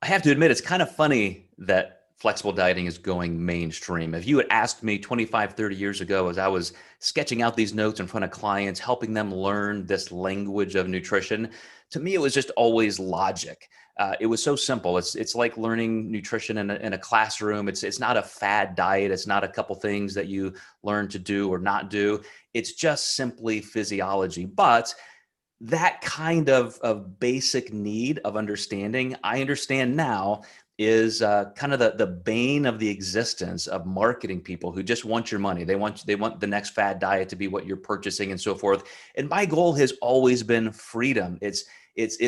I have to admit, it's kind of funny that flexible dieting is going mainstream. If you had asked me 25, 30 years ago, as I was sketching out these notes in front of clients, helping them learn this language of nutrition, to me, it was just always logic. It was so simple. It's like learning nutrition in a classroom. It's not a fad diet. It's not a couple things that you learn to do or not do. It's just simply physiology. But that kind of basic need of understanding, I understand now, is kind of the bane of the existence of marketing people who just want your money. They want the next fad diet to be what you're purchasing and so forth. And my goal has always been freedom. It's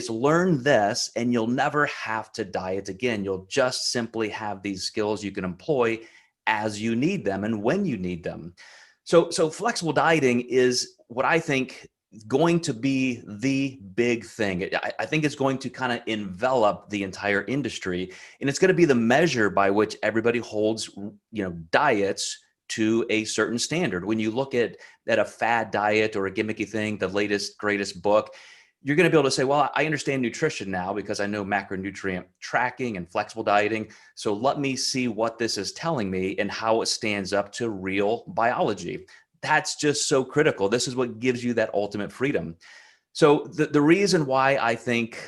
learn this and you'll never have to diet again. You'll just simply have these skills you can employ as you need them and when you need them. So flexible dieting is what I think going to be the big thing. I think it's going to kind of envelop the entire industry, and it's going to be the measure by which everybody holds, diets to a certain standard. When you look at a fad diet or a gimmicky thing, the latest, greatest book, you're going to be able to say, well, I understand nutrition now because I know macronutrient tracking and flexible dieting. So let me see what this is telling me and how it stands up to real biology. That's just so critical. This is what gives you that ultimate freedom. So the reason why I think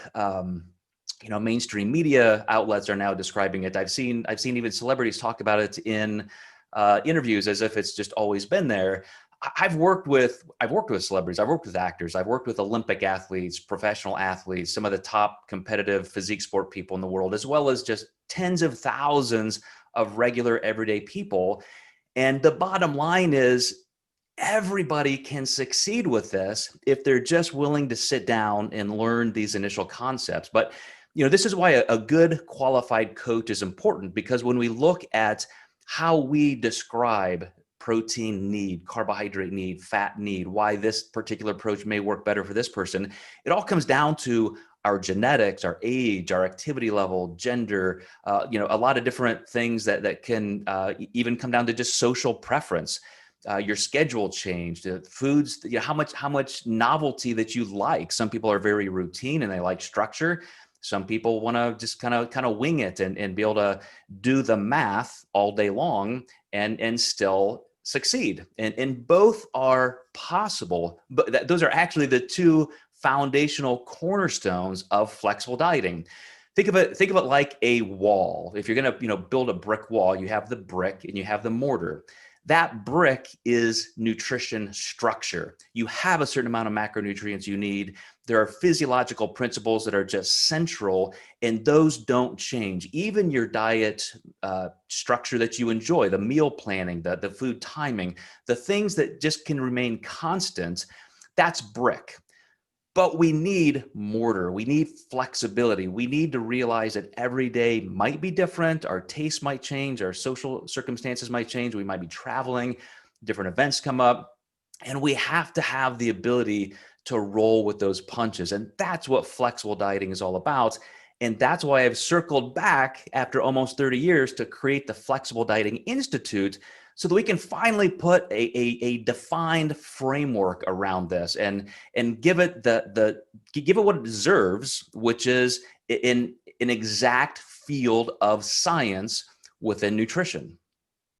mainstream media outlets are now describing it, I've seen even celebrities talk about it in interviews as if it's just always been there. I've worked with celebrities, I've worked with actors, I've worked with Olympic athletes, professional athletes, some of the top competitive physique sport people in the world, as well as just tens of thousands of regular everyday people. And the bottom line is everybody can succeed with this if they're just willing to sit down and learn these initial concepts. But this is why a good qualified coach is important, because when we look at how we describe protein need, carbohydrate need, fat need, why this particular approach may work better for this person, it all comes down to our genetics, our age, our activity level, gender, a lot of different things that can even come down to just social preference. Your schedule changed, foods, how much novelty that you like. Some people are very routine and they like structure. Some people want to just kind of wing it and be able to do the math all day long and still succeed. And both are possible, but those are actually the two foundational cornerstones of flexible dieting. Think of it like a wall. If you're going to, build a brick wall, you have the brick and you have the mortar. That brick is nutrition structure. You have a certain amount of macronutrients you need. There are physiological principles that are just central, and those don't change. Even your diet structure that you enjoy, the meal planning, the food timing, the things that just can remain constant, that's brick. But we need mortar. We need flexibility. We need to realize that every day might be different. Our tastes might change. Our social circumstances might change. We might be traveling. Different events come up. And we have to have the ability to roll with those punches. And that's what flexible dieting is all about. And that's why I've circled back after almost 30 years to create the Flexible Dieting Institute, so that we can finally put a defined framework around this and give it give it what it deserves, which is an exact field of science within nutrition.